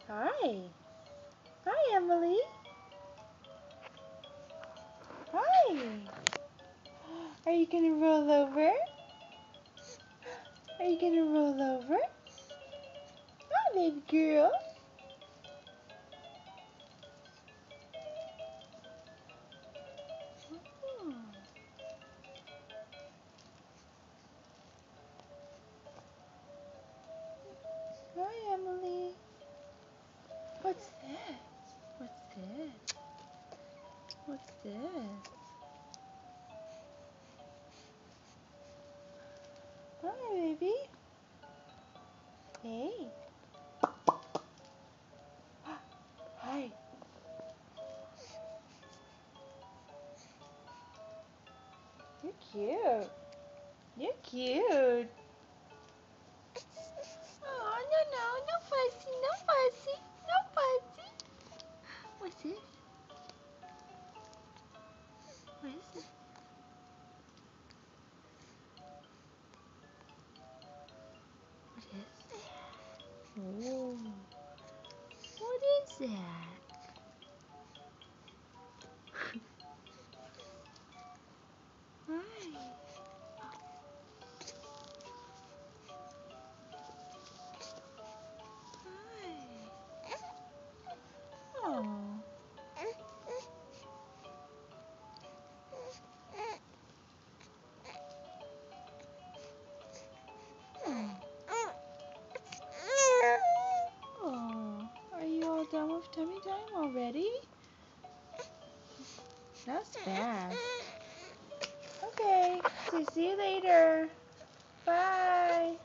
Hi. Hi, Emily. Hi. Are you gonna roll over? Are you gonna roll over? Hi, baby girl. Hmm. Hi, Emily. What's that? What's that? What's that? Hi, baby. Hey. Hi. You're cute. You're cute. Oh, no fussy, no fussy, no fussy. What's this? What is this? What is that? Oh, what is that? Hi. Hi. Oh. Oh. Are you all done with tummy time already? That's fast. Okay. See you later. Bye.